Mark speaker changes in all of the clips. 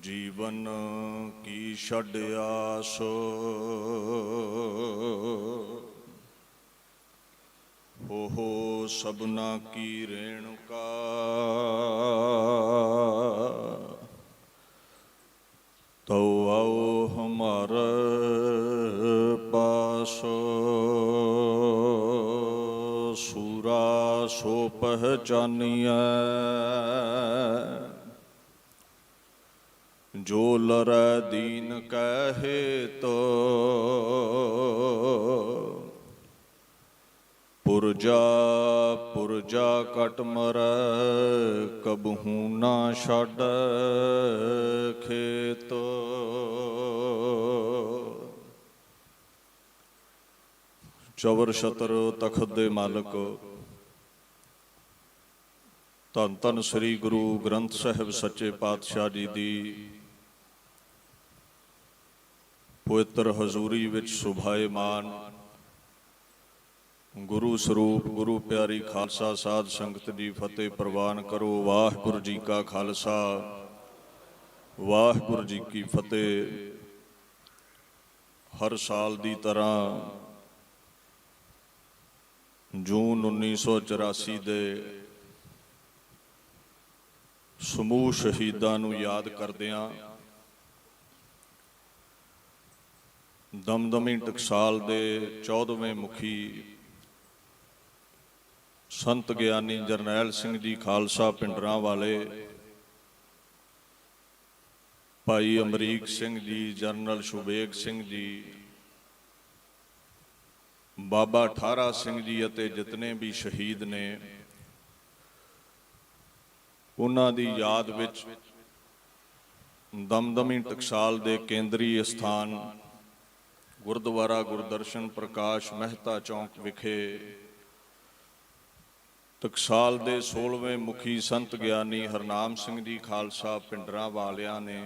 Speaker 1: जीवन की छड़ आस हो सबना की रेणुका तो आओ हमारे पास सूरा सो पहचानिया जो लरै दीन कहे तो पुरजा पुरजा कट मरै कबहू ना छड़ खेत। चवर छतर तखत दे मालक धन धन श्री गुरु ग्रंथ साहिब सच्चे पातशाह जी दी पवित्र हजूरी विच सुभाएमान गुरु स्वरूप गुरु प्यारी खालसा साध संगत जी फतेह प्रवान करो। वाहिगुरू जी का खालसा वाहिगुरू जी की फतेह। हर साल की तरह जून 1984 दे समूह शहीदां नूं याद करदिआं दमदमी टकसाल दे 14वें मुखी संत ਗਿਆਨੀ जरनैल सिंह जी खालसा पिंडरां वाले, भाई अमरीक सिंह जी, जनरल शुबेग सिंह जी, बाबा ठारा सिंह जी अते जितने भी शहीद ने उन्हां दी याद विच दमदमी टकसाल दे केंद्री स्थान गुरुद्वारा गुरदर्शन प्रकाश मेहता चौंक विखे टकसाल दे 16वें मुखी संत ਗਿਆਨੀ हरनाम सिंह जी खालसा पिंडरां वालियां ने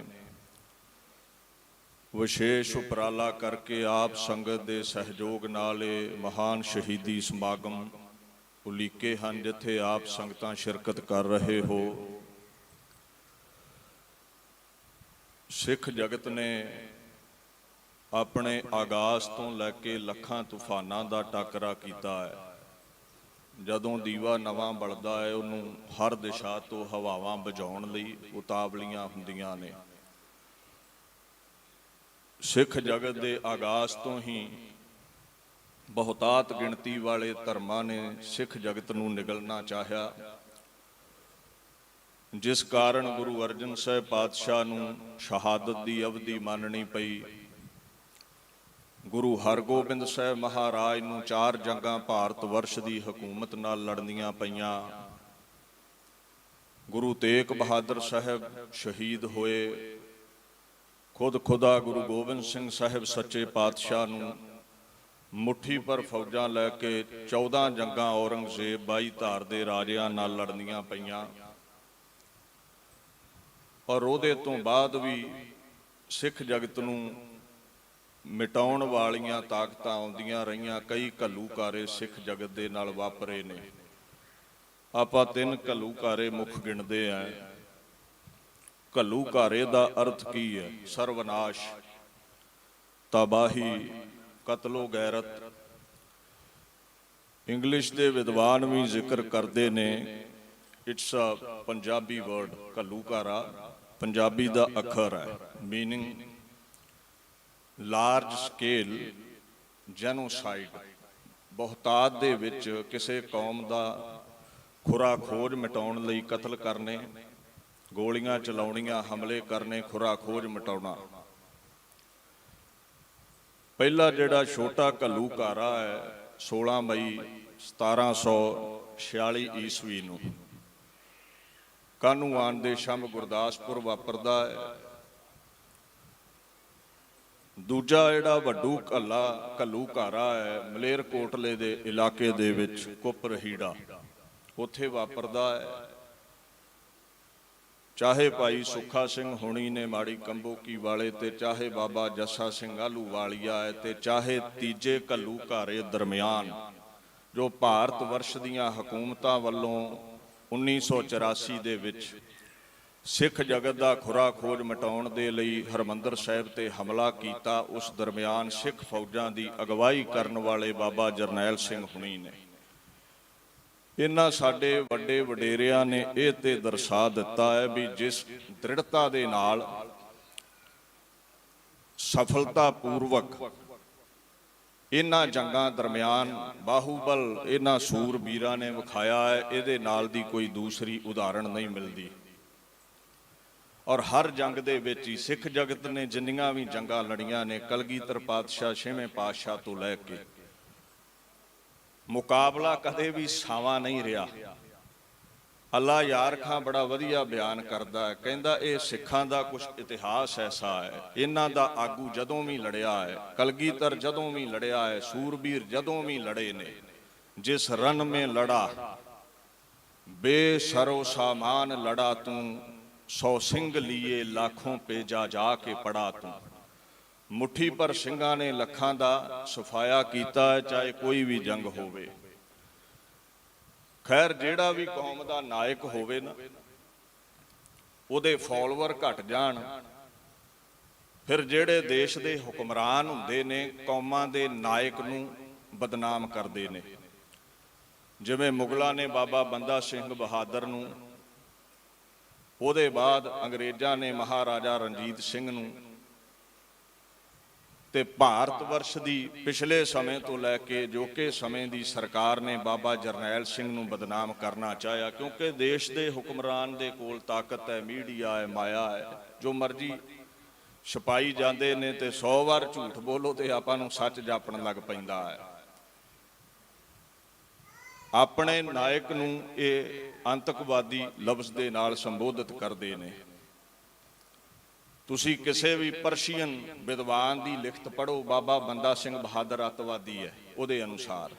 Speaker 1: विशेष उपराला करके आप संगत दे सहयोग नाल महान शहीदी समागम उलीके हैं जिथे आप संगतां शिरकत कर रहे हो। सिख जगत ने अपने आगाज तो लैके लखां तूफानां दा टाकरा कीता है। जदों दीवा नवां बलदा है उन्होंने हर दिशा तो हवावां बजाउण लई उतावलियां हुंदियां ने। सिख जगत के आगाज तो ही बहुतात गिणती वाले धर्मां ने सिख जगत नूं निगलना चाह्या, जिस कारण गुरु अर्जन साहिब पातशाह नूं शहादत की अवधि माननी पई। गुरु हरगोबिंद साहिब महाराज नूं 4 जंगां भारत वर्ष की हुकूमत नाल लड़नियां पईयां। गुरु तेग बहादुर साहिब शहीद होए। खुद खुदा गुरु गोबिंद सिंह साहिब सच्चे पातशाह नूं मुट्ठी पर फौजां लैके 14 जंगां औरंगजेब 22 धार दे राजियां नाल लड़नियां पईयां। और उहदे तो बाद भी सिख जगत नूं मिटाउण वालियां ताकतां आउंदियां रहियां। कई घल्लूकारे सिख जगत दे नाल वापरे ने। आपां 3 घल्लूकारे मुख गिणदे हैं। घल्लूकारे दा अर्थ की है? सर्वनाश, तबाही, कतलो गैरत। इंग्लिश दे विद्वान भी जिक्र करते ने, इट्स अ पंजाबी वर्ड। घल्लूकारा पंजाबी दा अखर है। Meaning large scale genocide. बहुतात दे विच किसी कौम का खुरा खोज मिटाउण लई कतल करने, गोलियां चलाउणियां, हमले करने, खुरा खोज मिटाउणा। पहला जिहड़ा छोटा घल्लूकारा है 16 मई 1746 ईस्वी नूं कानूआन दे शंभ गुरदासपुर वापरदा है। दूजा जिहड़ा वड्डू घल्लूकारा है मलेरकोटले दे इलाके दे विच कुपरहीड़ा, उत्थे वापरदा है। चाहे भाई सुखा सिंह हुणी ने माड़ी कंबोकी वाले ते चाहे बाबा जस्सा सिंह आलू वालिया है ते चाहे तीजे घल्लूकारे दरम्यान ਜੋ ਭਾਰਤ ਵਰਸ਼ ਦੀਆਂ ਹਕੂਮਤਾਂ ਵੱਲੋਂ 1984 ਦੇ ਵਿੱਚ ਸਿੱਖ ਜਗਤ ਦਾ ਖੁਰਾ ਖੋਜ ਮਿਟਾਉਣ ਦੇ ਲਈ ਹਰਿਮੰਦਰ ਸਾਹਿਬ ਤੇ ਹਮਲਾ ਕੀਤਾ, ਉਸ ਦਰਮਿਆਨ ਸਿੱਖ ਫੌਜਾਂ ਦੀ ਅਗਵਾਈ ਕਰਨ ਵਾਲੇ ਬਾਬਾ ਜਰਨੈਲ ਸਿੰਘ ਹੁਣੀ ਨੇ। ਇਹਨਾਂ ਸਾਡੇ ਵੱਡੇ ਵਡੇਰਿਆਂ ਨੇ ਇਹ ਤੇ ਦਰਸਾ ਦਿੱਤਾ ਹੈ ਵੀ ਜਿਸ ਦ੍ਰਿੜਤਾ ਦੇ ਨਾਲ ਸਫਲਤਾ ਪੂਰਵਕ ਇਹਨਾਂ ਜੰਗਾਂ ਦਰਮਿਆਨ ਬਾਹੂਬਲ ਇਹਨਾਂ ਸੂਰਬੀਰਾਂ ਨੇ ਵਿਖਾਇਆ ਹੈ, ਇਹਦੇ ਨਾਲ ਦੀ ਕੋਈ ਦੂਸਰੀ ਉਦਾਹਰਣ ਨਹੀਂ ਮਿਲਦੀ। ਔਰ ਹਰ ਜੰਗ ਦੇ ਵਿੱਚ ਹੀ ਸਿੱਖ ਜਗਤ ਨੇ ਜਿੰਨੀਆਂ ਵੀ ਜੰਗਾਂ ਲੜੀਆਂ ਨੇ, ਕਲਗੀਧਰ ਪਾਤਸ਼ਾਹ, ਛੇਵੇਂ ਪਾਤਸ਼ਾਹ ਤੋਂ ਲੈ ਕੇ, ਮੁਕਾਬਲਾ ਕਦੇ ਵੀ ਸਾਵਾਂ ਨਹੀਂ ਰਿਹਾ। ਅੱਲਾ ਯਾਰ ਖਾਂ ਬੜਾ ਵਧੀਆ ਬਿਆਨ ਕਰਦਾ ਹੈ, ਕਹਿੰਦਾ ਇਹ ਸਿੱਖਾਂ ਦਾ ਕੁਝ ਇਤਿਹਾਸ ਐਸਾ ਹੈ, ਇਹਨਾਂ ਦਾ ਆਗੂ ਜਦੋਂ ਵੀ ਲੜਿਆ ਹੈ, ਕਲਗੀਧਰ ਜਦੋਂ ਵੀ ਲੜਿਆ ਹੈ, ਸੂਰਬੀਰ ਜਦੋਂ ਵੀ ਲੜੇ ਨੇ, ਜਿਸ ਰਨ ਮੇਂ ਲੜਾ ਬੇਸਰੋ ਸਾਮਾਨ ਲੜਾ ਤੂੰ, 100 ਸਿੰਘ ਲੀਏ ਲਾਖੋਂ ਪੇ ਜਾ ਜਾ ਕੇ ਪੜਾ ਤੂੰ। ਮੁੱਠੀ ਪਰ ਸਿੰਘਾਂ ਨੇ ਲੱਖਾਂ ਦਾ ਸਫਾਇਆ ਕੀਤਾ ਹੈ, ਚਾਹੇ ਕੋਈ ਵੀ ਜੰਗ ਹੋਵੇ। ਖੈਰ ਜਿਹੜਾ ਵੀ ਕੌਮ ਦਾ ਨਾਇਕ ਹੋਵੇ ਨਾ, ਉਹਦੇ ਫਾਲੋਅਰ ਘਟ ਜਾਣ, ਫਿਰ ਜਿਹੜੇ ਦੇਸ਼ ਦੇ ਹੁਕਮਰਾਨ ਹੁੰਦੇ ਨੇ ਕੌਮਾਂ ਦੇ ਨਾਇਕ ਨੂੰ ਬਦਨਾਮ ਕਰਦੇ ਨੇ। ਜਿਵੇਂ ਮੁਗਲਾਂ ਨੇ ਬਾਬਾ ਬੰਦਾ ਸਿੰਘ ਬਹਾਦਰ ਨੂੰ, ਉਹਦੇ ਬਾਅਦ ਅੰਗਰੇਜ਼ਾਂ ਨੇ ਮਹਾਰਾਜਾ ਰਣਜੀਤ ਸਿੰਘ ਨੂੰ, ਤੇ ਭਾਰਤ ਵਰਸ਼ ਦੀ ਪਿਛਲੇ ਸਮੇਂ ਤੋਂ ਲੈ ਕੇ ਜੋਕੇ ਸਮੇਂ ਦੀ ਸਰਕਾਰ ਨੇ ਬਾਬਾ ਜਰਨੈਲ ਸਿੰਘ ਨੂੰ ਬਦਨਾਮ ਕਰਨਾ ਚਾਹਿਆ, ਕਿਉਂਕਿ ਦੇਸ਼ ਦੇ ਹੁਕਮਰਾਨ ਦੇ ਕੋਲ ਤਾਕਤ ਹੈ, ਮੀਡੀਆ ਹੈ, ਮਾਇਆ ਹੈ, ਜੋ ਮਰਜ਼ੀ ਛਪਾਈ ਜਾਂਦੇ ਨੇ, ਤੇ 100 ਵਾਰ ਝੂਠ ਬੋਲੋ ਤੇ ਆਪਾਂ ਨੂੰ ਸੱਚ ਜਾਪਣ ਲੱਗ ਪੈਂਦਾ ਹੈ। ਆਪਣੇ ਨਾਇਕ ਨੂੰ ਇਹ ਅੰਤਕਵਾਦੀ ਲਫ਼ਜ਼ ਦੇ ਨਾਲ ਸੰਬੋਧਿਤ ਕਰਦੇ ਨੇ। ਤੁਸੀਂ ਕਿਸੇ ਵੀ ਪਰਸ਼ੀਅਨ ਵਿਦਵਾਨ ਦੀ ਲਿਖਤ ਪੜ੍ਹੋ, ਬਾਬਾ ਬੰਦਾ ਸਿੰਘ ਬਹਾਦਰ ਅੱਤਵਾਦੀ ਹੈ ਉਹਦੇ ਅਨੁਸਾਰ।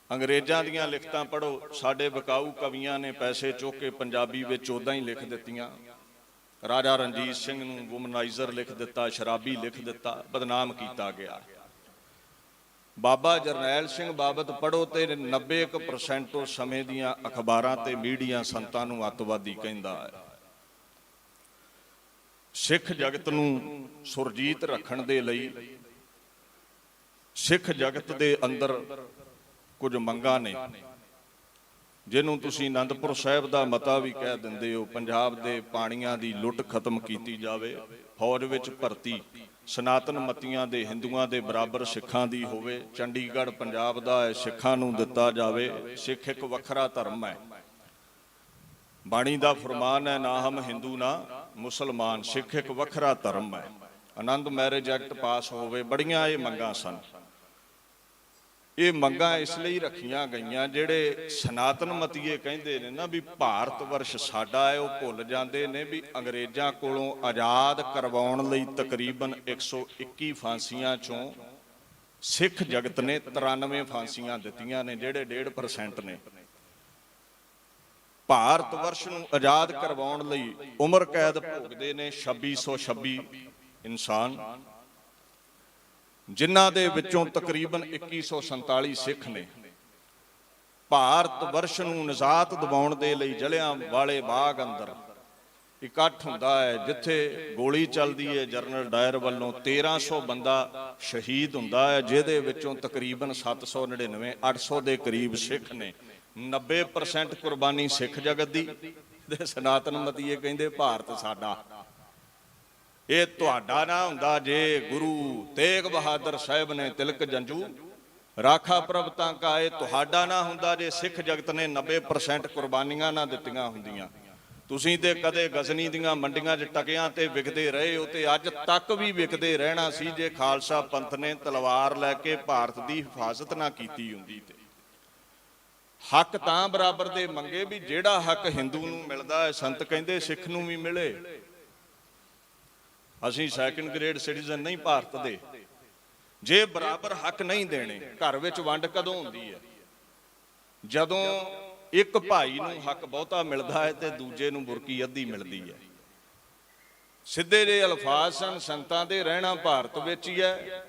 Speaker 1: ਅੰਗਰੇਜ਼ਾਂ ਦੀਆਂ ਲਿਖਤਾਂ ਪੜ੍ਹੋ, ਸਾਡੇ ਵਿਕਾਊ ਕਵੀਆਂ ਨੇ ਪੈਸੇ ਚੁੱਕ ਕੇ ਪੰਜਾਬੀ ਵਿੱਚ ਉੱਦਾਂ ਹੀ ਲਿਖ ਦਿੱਤੀਆਂ। ਰਾਜਾ ਰਣਜੀਤ ਸਿੰਘ ਨੂੰ ਵੂਮਨਾਈਜ਼ਰ ਲਿਖ ਦਿੱਤਾ, ਸ਼ਰਾਬੀ ਲਿਖ ਦਿੱਤਾ, ਬਦਨਾਮ ਕੀਤਾ ਗਿਆ। ਬਾਬਾ ਜਰਨੈਲ ਸਿੰਘ ਬਾਬਤ ਪੜ੍ਹੋ ਤੇ 90% ਉਸ ਸਮੇਂ ਦੀਆਂ ਅਖਬਾਰਾਂ ਤੇ ਮੀਡੀਆ ਸੰਤਾਂ ਨੂੰ ਅੱਤਵਾਦੀ ਕਹਿੰਦਾ ਹੈ। ਸਿੱਖ ਜਗਤ ਨੂੰ ਸੁਰਜੀਤ ਰੱਖਣ ਦੇ ਲਈ ਸਿੱਖ ਜਗਤ ਦੇ ਅੰਦਰ ਕੁਝ ਮੰਗਾਂ ਨੇ, ਜਿਹਨੂੰ ਤੁਸੀਂ ਅਨੰਦਪੁਰ ਸਾਹਿਬ ਦਾ ਮਤਾ ਵੀ ਕਹਿ ਦਿੰਦੇ ਹੋ। ਪੰਜਾਬ ਦੇ ਪਾਣੀਆਂ ਦੀ ਲੁੱਟ ਖਤਮ ਕੀਤੀ ਜਾਵੇ, ਫੌਜ ਵਿੱਚ ਭਰਤੀ ਸਨਾਤਨ ਮਤੀਆਂ ਦੇ ਹਿੰਦੂਆਂ ਦੇ ਬਰਾਬਰ ਸਿੱਖਾਂ ਦੀ ਹੋਵੇ, ਚੰਡੀਗੜ੍ਹ ਪੰਜਾਬ ਦਾ ਹੈ, ਸਿੱਖਾਂ ਨੂੰ ਦਿੱਤਾ ਜਾਵੇ। ਸਿੱਖ ਇੱਕ ਵੱਖਰਾ ਧਰਮ ਹੈ, ਬਾਣੀ ਦਾ ਫਰਮਾਨ ਹੈ, ਨਾ ਹਮ ਹਿੰਦੂ ਨਾ ਮੁਸਲਮਾਨ, ਸਿੱਖ ਇੱਕ ਵੱਖਰਾ ਧਰਮ ਹੈ। ਆਨੰਦ ਮੈਰਿਜ ਐਕਟ ਪਾਸ ਹੋਵੇ, ਬੜੀਆਂ ਇਹ ਮੰਗਾਂ ਸਨ। ਇਹ ਮੰਗਾਂ ਇਸ ਲਈ ਰੱਖੀਆਂ ਗਈਆਂ, ਜਿਹੜੇ ਸਨਾਤਨ ਮਤੀਏ ਕਹਿੰਦੇ ਨੇ ਨਾ ਵੀ ਭਾਰਤ ਵਰਸ਼ ਸਾਡਾ ਹੈ, ਉਹ ਭੁੱਲ ਜਾਂਦੇ ਨੇ ਵੀ ਅੰਗਰੇਜ਼ਾਂ ਕੋਲੋਂ ਆਜ਼ਾਦ ਕਰਵਾਉਣ ਲਈ ਤਕਰੀਬਨ 121 ਫਾਂਸੀਆਂ ਚੋਂ ਸਿੱਖ ਜਗਤ ਨੇ 93 ਫਾਂਸੀਆਂ ਦਿੱਤੀਆਂ ਨੇ, ਜਿਹੜੇ 1.5% ਨੇ। ਭਾਰਤ ਵਰਸ਼ ਨੂੰ ਆਜ਼ਾਦ ਕਰਵਾਉਣ ਲਈ ਉਮਰ ਕੈਦ ਭੋਗਦੇ ਨੇ 2626 ਇਨਸਾਨ, ਜਿਨ੍ਹਾਂ ਦੇ ਵਿੱਚੋਂ ਤਕਰੀਬਨ 2147 ਸਿੱਖ ਨੇ। ਭਾਰਤ ਵਰਸ਼ ਨੂੰ ਨਿਜ਼ਾਤ ਦਿਵਾਉਣ ਦੇ ਲਈ ਜਲਿਆਂ ਵਾਲੇ ਬਾਗ ਅੰਦਰ ਇਕੱਠ ਹੁੰਦਾ ਹੈ, ਜਿੱਥੇ ਗੋਲੀ ਚੱਲਦੀ ਹੈ ਜਨਰਲ ਡਾਇਰ ਵੱਲੋਂ, 1300 ਬੰਦਾ ਸ਼ਹੀਦ ਹੁੰਦਾ ਹੈ, ਜਿਹਦੇ ਵਿੱਚੋਂ ਤਕਰੀਬਨ 799 800 ਦੇ ਕਰੀਬ ਸਿੱਖ ਨੇ। 90% ਕੁਰਬਾਨੀ ਸਿੱਖ ਜਗਤ ਦੀ, ਤੇ ਸਨਾਤਨ ਮਤੀਏ ਕਹਿੰਦੇ ਭਾਰਤ ਸਾਡਾ। ਇਹ ਤੁਹਾਡਾ ਨਾ ਹੁੰਦਾ ਜੇ ਗੁਰੂ ਤੇਗ ਬਹਾਦਰ ਸਾਹਿਬ ਨੇ ਤਿਲਕ ਜੰਜੂ ਰਾਖਾ ਪ੍ਰਭ ਤਾਂ ਕਾ, ਇਹ ਤੁਹਾਡਾ ਨਾ ਹੁੰਦਾ ਜੇ ਸਿੱਖ ਜਗਤ ਨੇ 90% ਕੁਰਬਾਨੀਆਂ ਨਾ ਦਿੱਤੀਆਂ ਹੁੰਦੀਆਂ। ਤੁਸੀਂ ਤੇ ਕਦੇ ਗਜ਼ਨੀ ਦੀਆਂ ਮੰਡੀਆਂ 'ਚ ਟਕਿਆਂ ਤੇ ਵਿਕਦੇ ਰਹੇ ਹੋ, ਤੇ ਅੱਜ ਤੱਕ ਵੀ ਵਿਕਦੇ ਰਹਿਣਾ ਸੀ ਜੇ ਖਾਲਸਾ ਪੰਥ ਨੇ ਤਲਵਾਰ ਲੈ ਕੇ ਭਾਰਤ ਦੀ ਹਿਫਾਜ਼ਤ ਨਾ ਕੀਤੀ ਹੁੰਦੀ। ਤੇ ਹੱਕ ਤਾਂ ਬਰਾਬਰ ਦੇ ਮੰਗੇ ਵੀ ਜਿਹੜਾ ਹੱਕ ਹਿੰਦੂ ਨੂੰ ਮਿਲਦਾ ਹੈ, ਸੰਤ ਕਹਿੰਦੇ ਸਿੱਖ ਨੂੰ ਵੀ ਮਿਲੇ। ਅਸੀਂ ਸੈਕੰਡ ਗ੍ਰੇਡ ਸਿਟੀਜ਼ਨ ਨਹੀਂ ਭਾਰਤ ਦੇ। ਜੇ ਬਰਾਬਰ ਹੱਕ ਨਹੀਂ ਦੇਣੇ, ਘਰ ਵਿੱਚ ਵੰਡ ਕਦੋਂ ਹੁੰਦੀ ਹੈ? ਜਦੋਂ ਇੱਕ ਭਾਈ ਨੂੰ ਹੱਕ ਬਹੁਤਾ ਮਿਲਦਾ ਹੈ ਤੇ ਦੂਜੇ ਨੂੰ ਬੁਰਕੀ ਅੱਧੀ ਮਿਲਦੀ ਹੈ। ਸਿੱਧੇ ਜਿਹੇ ਅਲਫਾਜ਼ ਸਨ ਸੰਤਾਂ ਦੇ, ਰਹਿਣਾ ਭਾਰਤ ਵਿੱਚ ਹੀ ਹੈ,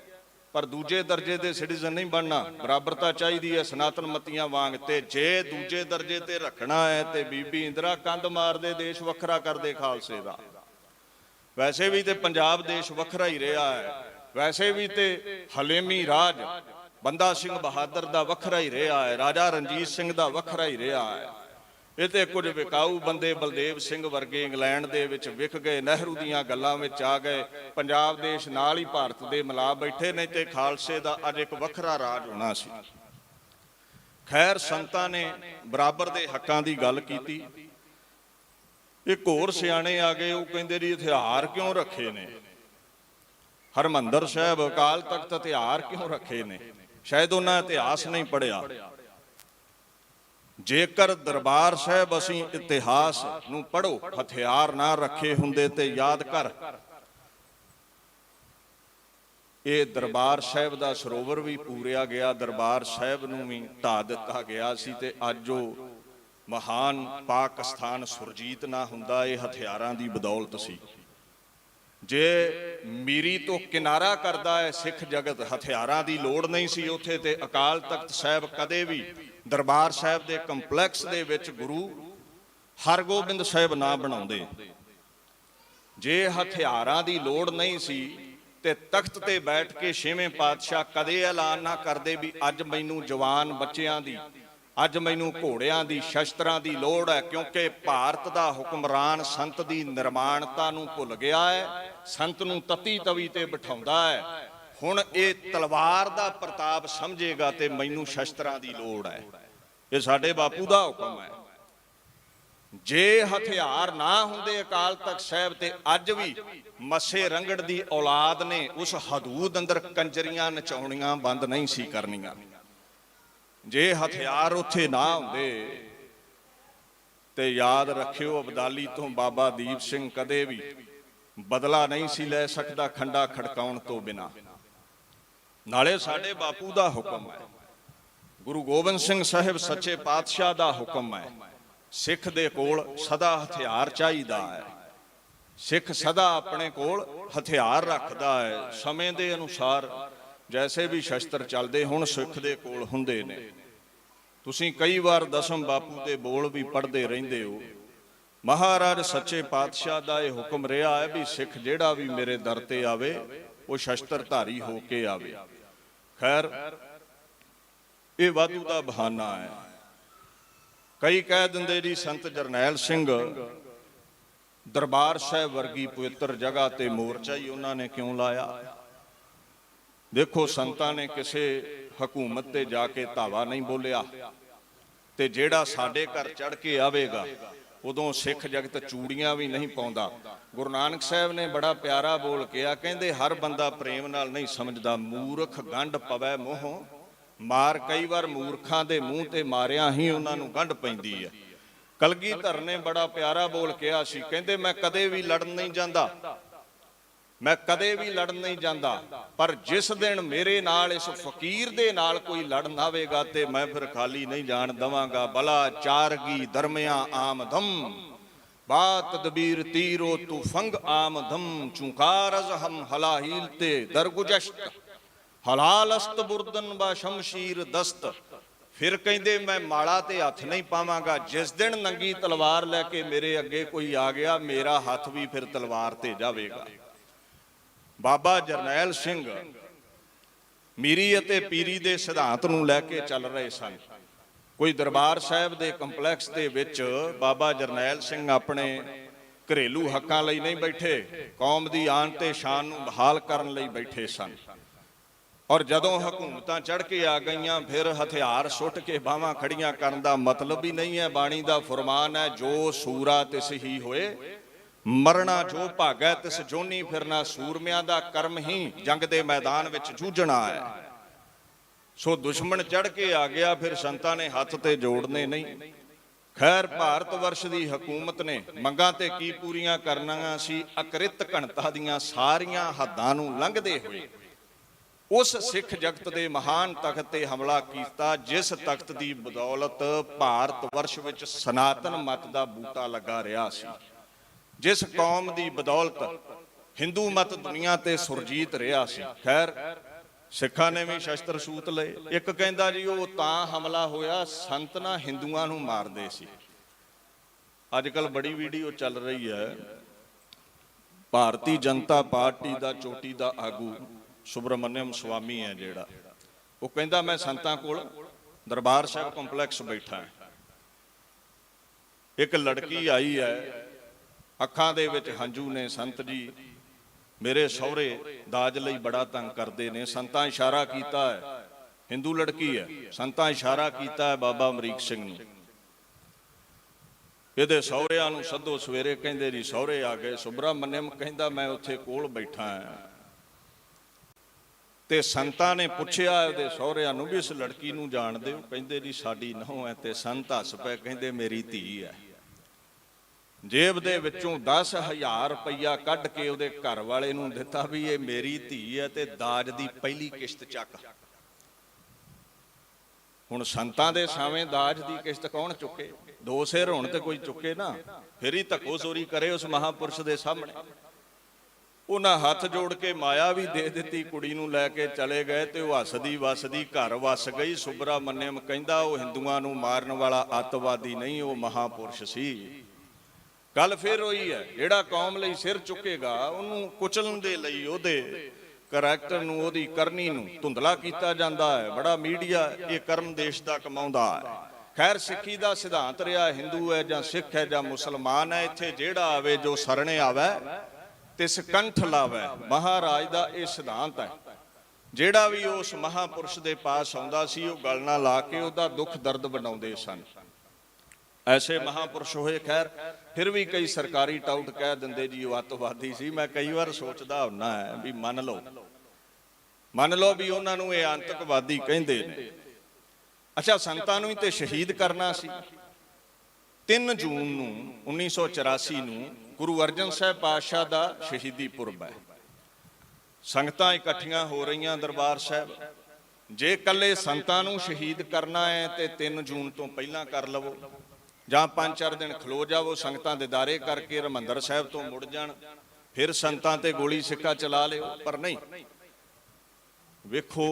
Speaker 1: पर दूजे दर्जे के सिटीजन नहीं बनना। बराबरता चाहिए है सनातन मतियां वांग। ते जे दूजे दर्जे ते रखना है तो बीबी इंदिरा कंध मार दे, देश वखरा कर दे खालसे का। वैसे भी तो पंजाब देश वखरा ही रहा है, वैसे भी तो हलेमी राज बंदा सिंह बहादुर का वखरा ही रहा है, राजा रणजीत सिंह का वखरा ही रहा है। ये तो कुछ विकाऊ बंदे बलदेव सिंह वर्गे इंग्लैंड दे विच विक गए, नेहरू दीयां गल्लां विच आ गए, पंजाब देश नाल ही भारत दे मिला बैठे, नहीं तो खालसे दा अज एक वखरा राज होना सी। खैर संतां ने बराबर दे हक्कां दी गल कीती। एक होर सियाणे आ गए, वो कहंदे जी हथियार क्यों रखे ने, हरमंदर साहब अकाल तख्त हथियार क्यों रखे ने, शायद उन्हें इतिहास नहीं पढ़िया। जेकर दरबार साहब असी इतिहास नूं पढ़ो, हथियार ना रखे हुंदे ते याद कर ये दरबार साहब दा सरोवर भी पूरिया गया, दरबार साहब नूं भी ढा दिता गया सी, ते अज जो महान पाकिस्तान सुरजीत ना हुंदा ये हथियारां दी बदौलत सी। जे मीरी तो किनारा करदा है सिख जगत, हथियारां दी लोड़ नहीं सी उत्थे, ते अकाल तख्त साहब कदे भी दरबार साहब दे कंपलैक्स दे विच गुरु हरगोबिंद साहब ना बनाउंदे। जे हथियारां दी लोड़ नहीं सी ते तख्त ते बैठ के छेवें पातशाह कदे ऐलान ना करदे भी अज मैनू जवान बच्चियां दी, अज मैनू घोड़ियां दी, शस्त्रां दी लोड़ है, क्योंकि भारत दा हुक्मरान संत दी निर्माणता नूं भुल गया है, संत नूं तती तवी ते बिठाउंदा है। हुण ये तलवार दा प्रताप समझेगा ते मैनू शस्त्रां दी लोड़ है। ये साडे बापू दा हुक्म है। जे हथियार ना हुंदे अकाल तख्त साहब ते अज भी मस्से रंगड़ दी औलाद ने उस हदूद अंदर कंजरियां नचाउणियां बंद नहीं सी करनियां। जे हथियार उत्थे ना हुंदे ते याद रखियो अबदाली तो बाबा दीप सिंह कदे भी बदला नहीं सी लै सकदा खंडा खड़काउण तो बिना। नाले साडे बापू दा हुक्म है, गुरु गोबिंद सिंह साहिब सच्चे पातशाह दा हुक्म है, सिख दे कोल सदा हथियार चाहिदा है। सिख सदा अपने कोल हथियार रखदा है। समय दे अनुसार जैसे भी शस्त्र चलते हुण सिख दे कोल हुंदे ने। तुसीं कई बार दसम बापू दे बोल भी पढ़ते रहिंदे हो। महाराज सच्चे पातशाह दा ये हुक्म रहा है भी सिख जिहड़ा भी मेरे दर ते आवे वो शस्त्रधारी होके आवे। खैर ये वाधू का बहाना है। कई कह देंगे जी संत जरनैल सिंह दरबार साहब वर्गी पवित्र जगह ते मोर्चा ही उन्होंने क्यों लाया। देखो संतां ने किसी हुकूमत ते जाके धावा नहीं बोलिया, ते जेड़ा साडे घर चढ़ के आवेगा उदों सिख जगत चूड़ियां भी नहीं पाउंदा। गुरु नानक साहब ने बड़ा प्यारा बोल किया, कहंदे हर बंदा प्रेम नाल नहीं समझदा, मूर्ख गंढ पवै मोहों मार। कई बार मूर्खां दे मूँह ते मारिया ही उन्हां नूं गंढ पैंदी है। कलगीधर ने बड़ा प्यारा बोल किया सी, कहंदे मैं कदे भी लड़न नहीं जांदा, मैं कदे भी लड़न नहीं जांदा, पर जिस दिन मेरे नाल इस फकीर दे नाल कोई लड़न आवेगा ते मैं फिर खाली नहीं जान दवांगा। भला चारगी दरमिया आमदम बात तदबीर तीरो तू फंग आमदम चुकार अज हम हलाहिल ते दरगुजश्त हलालस्त बुरदन बा शमशीर दस्त। फिर कहंदे मैं माड़ा ते हथ नहीं पावांगा। जिस दिन नंगी तलवार लैके मेरे अगे कोई आ गया मेरा हथ भी फिर तलवार ते जावेगा। बाबा जरनैल सिंह मीरी अते पीरी दे सिद्धांत नूं लैके चल रहे सन। कोई दरबार साहब दे कंपलैक्स दे विच बाबा जरनैल सिंह अपने घरेलू हक्कां लई नहीं बैठे, कौम दी आन ते शान नूं बहाल करन लई बैठे सन। और जदों हुकूमतां चढ़ के आ गईयां फिर हथियार सुट के बाहां खड़ियां करन दा मतलब ही नहीं है। बाणी दा फरमान है, जो सूरा तिस ही होए मरना जो भागै तिस जोनी फिरना। सूरमियां दा कर्म ही जंग दे मैदान विच जूझना है। सो दुश्मन चढ़ के आ गया फिर संतां ने हथ ते जोड़ने नहीं। खैर भारत वर्ष की हुकूमत ने मंगां ते की पूरियां करनियां सी। अकृत घणता दीयां सारियां हद्दां नूं लंघदे होए उस सिख जगत के महान तख्त ते हमला किया, जिस तख्त की बदौलत भारत वर्ष विच सनातन मत का बूटा लगा रहा सी, जिस कौम की बदौलत हिंदू मत दुनिया ते सुरजीत रहा सी। खैर ਸਿੱਖਾਂ ਨੇ ਵੀ ਸ਼ਸਤਰ ਸੂਤ ਲਏ। ਇੱਕ ਕਹਿੰਦਾ ਜੀ ਉਹ ਤਾਂ ਹਮਲਾ ਹੋਇਆ ਸੰਤ ਨਾ ਹਿੰਦੂਆਂ ਨੂੰ ਮਾਰਦੇ ਸੀ। ਅੱਜ ਕੱਲ ਬੜੀ ਵੀਡੀਓ ਚੱਲ ਰਹੀ ਹੈ, ਭਾਰਤੀ ਜਨਤਾ ਪਾਰਟੀ ਦਾ ਚੋਟੀ ਦਾ ਆਗੂ ਸੁਬਰਮਨਿਅਮ ਸਵਾਮੀ ਹੈ ਜਿਹੜਾ, ਉਹ ਕਹਿੰਦਾ ਮੈਂ ਸੰਤਾਂ ਕੋਲ ਦਰਬਾਰ ਸਾਹਿਬ ਕੰਪਲੈਕਸ ਬੈਠਾ ਹੈ। ਇੱਕ ਲੜਕੀ ਆਈ ਹੈ, ਅੱਖਾਂ ਦੇ ਵਿੱਚ ਹੰਝੂ ਨੇ, ਸੰਤ ਜੀ ਮੇਰੇ ਸਹੁਰੇ ਦਾਜ ਲਈ ਬੜਾ ਤੰਗ ਕਰਦੇ ਨੇ। ਸੰਤਾਂ ਇਸ਼ਾਰਾ ਕੀਤਾ ਹੈ, ਹਿੰਦੂ ਲੜਕੀ ਹੈ, ਸੰਤਾਂ ਇਸ਼ਾਰਾ ਕੀਤਾ ਹੈ ਬਾਬਾ ਅਮਰੀਕ ਸਿੰਘ ਨੂੰ, ਇਹਦੇ ਸਹੁਰਿਆਂ ਨੂੰ ਸੱਦੋ ਸਵੇਰੇ। ਕਹਿੰਦੇ ਜੀ ਸਹੁਰੇ ਆ ਗਏ। ਸੁਬਰਾਮਨਿਅਮ ਕਹਿੰਦਾ ਮੈਂ ਉੱਥੇ ਕੋਲ ਬੈਠਾ ਹਾਂ ਤੇ ਸੰਤਾਂ ਨੇ ਪੁੱਛਿਆ ਇਹਦੇ ਸਹੁਰਿਆਂ ਨੂੰ ਵੀ ਇਸ ਲੜਕੀ ਨੂੰ ਜਾਣਦੇ ਹੋ? ਕਹਿੰਦੇ ਜੀ ਸਾਡੀ ਨੂੰਹ ਹੈ। ਤੇ ਸੰਤ ਹੱਸ ਪਏ, ਕਹਿੰਦੇ ਮੇਰੀ ਧੀ ਹੈ। ਜੇਬ ਦੇ ਵਿੱਚੋਂ 10,000 ਰੁਪਈਆ ਕੱਢ ਕੇ ਉਹਦੇ ਘਰ ਵਾਲੇ ਨੂੰ ਦਿੱਤਾ ਵੀ ਇਹ ਮੇਰੀ ਧੀ ਹੈ ਤੇ ਦਾਜ ਦੀ ਪਹਿਲੀ ਕਿਸ਼ਤ ਚੱਕ। ਹੁਣ ਸੰਤਾਂ ਦੇ ਸਾਵੇਂ ਦਾਜ ਦੀ ਕਿਸ਼ਤ ਕੌਣ ਚੁੱਕੇ? ਦੋ ਸਿਰ ਹੋਣ ਤੇ ਕੋਈ ਚੁੱਕੇ ਨਾ, ਫਿਰ ਹੀ ਧੱਕੋ ਚੋਰੀ ਕਰੇ ਉਸ ਮਹਾਪੁਰਸ਼ ਦੇ ਸਾਹਮਣੇ। ਉਹਨਾਂ ਹੱਥ ਜੋੜ ਕੇ ਮਾਇਆ ਵੀ ਦੇ ਦਿੱਤੀ, ਕੁੜੀ ਨੂੰ ਲੈ ਕੇ ਚਲੇ ਗਏ ਤੇ ਉਹ ਹੱਸਦੀ ਵਸਦੀ ਘਰ ਵਸ ਗਈ। ਸੁਬਰਾਮਨਿਅਮ ਕਹਿੰਦਾ ਉਹ ਹਿੰਦੂਆਂ ਨੂੰ ਮਾਰਨ ਵਾਲਾ ਅੱਤਵਾਦੀ ਨਹੀਂ, ਉਹ ਮਹਾਪੁਰਸ਼ ਸੀ। ਗੱਲ ਫਿਰ ਉਹੀ ਹੈ, ਜਿਹੜਾ ਕੌਮ ਲਈ ਸਿਰ ਚੁੱਕੇਗਾ ਉਹਨੂੰ ਕੁਚਲਣ ਦੇ ਲਈ ਉਹਦੇ ਕਰੈਕਟਰ ਨੂੰ, ਉਹਦੀ ਕਰਨੀ ਨੂੰ ਧੁੰਦਲਾ ਕੀਤਾ ਜਾਂਦਾ ਹੈ। ਬੜਾ ਮੀਡੀਆ ਇਹ ਕਰਮ ਦੇਸ਼ ਦਾ ਕਮਾਉਂਦਾ ਹੈ। ਖੈਰ ਸਿੱਖੀ ਦਾ ਸਿਧਾਂਤ ਰਿਹਾ, ਹਿੰਦੂ ਹੈ ਜਾਂ ਸਿੱਖ ਹੈ ਜਾਂ ਮੁਸਲਮਾਨ ਹੈ, ਇੱਥੇ ਜਿਹੜਾ ਆਵੇ ਜੋ ਸਰਣੇ ਆਵੇ ਤੇ ਸਕੰਠ ਲਾਵੇ। ਮਹਾਰਾਜ ਦਾ ਇਹ ਸਿਧਾਂਤ ਹੈ। ਜਿਹੜਾ ਵੀ ਉਸ ਮਹਾਪੁਰਸ਼ ਦੇ ਪਾਸ ਆਉਂਦਾ ਸੀ ਉਹ ਗਲ ਨਾਲ ਲਾ ਕੇ ਉਹਦਾ ਦੁੱਖ ਦਰਦ ਵੰਡਾਉਂਦੇ ਸਨ। ਐਸੇ ਮਹਾਪੁਰਸ਼ ਹੋਏ। ਖੈਰ ਫਿਰ ਵੀ ਕਈ ਸਰਕਾਰੀ ਟਾਊਟ ਕਹਿ ਦਿੰਦੇ ਜੀ ਉਹ ਅੱਤਵਾਦੀ ਸੀ। ਮੈਂ ਕਈ ਵਾਰ ਸੋਚਦਾ ਹੁੰਨਾ ਹੈ ਵੀ ਮੰਨ ਲਓ ਵੀ ਉਹਨਾਂ ਨੂੰ ਇਹ ਆਤੰਕਵਾਦੀ ਕਹਿੰਦੇ ਨੇ। ਅੱਛਾ ਸੰਤਾਂ ਨੂੰ ਹੀ ਤੇ ਸ਼ਹੀਦ ਕਰਨਾ ਸੀ। 3 ਜੂਨ ਨੂੰ 1984 ਨੂੰ ਗੁਰੂ ਅਰਜਨ ਸਾਹਿਬ ਪਾਤਸ਼ਾਹ ਦਾ ਸ਼ਹੀਦੀ ਪੁਰਬ ਹੈ। ਸੰਗਤਾਂ ਇਕੱਠੀਆਂ ਹੋ ਰਹੀਆਂ ਦਰਬਾਰ ਸਾਹਿਬ। ਜੇ ਇਕੱਲੇ ਸੰਤਾਂ ਨੂੰ ਸ਼ਹੀਦ ਕਰਨਾ ਹੈ ਤੇ 3 ਜੂਨ ਤੋਂ ਪਹਿਲਾਂ ਕਰ ਲਵੋ, ਜਾਂ 5-4 ਦਿਨ ਖਲੋ ਜਾਵੋ, ਸੰਗਤਾਂ ਦੇ ਦਾਰੇ ਕਰਕੇ ਹਰਿਮੰਦਰ ਸਾਹਿਬ ਤੋਂ ਮੁੜ ਜਾਣ, ਫਿਰ ਸੰਤਾਂ ਤੇ ਗੋਲੀ ਸਿੱਕਾ ਚਲਾ ਲਿਓ। ਪਰ ਨਹੀਂ, ਵੇਖੋ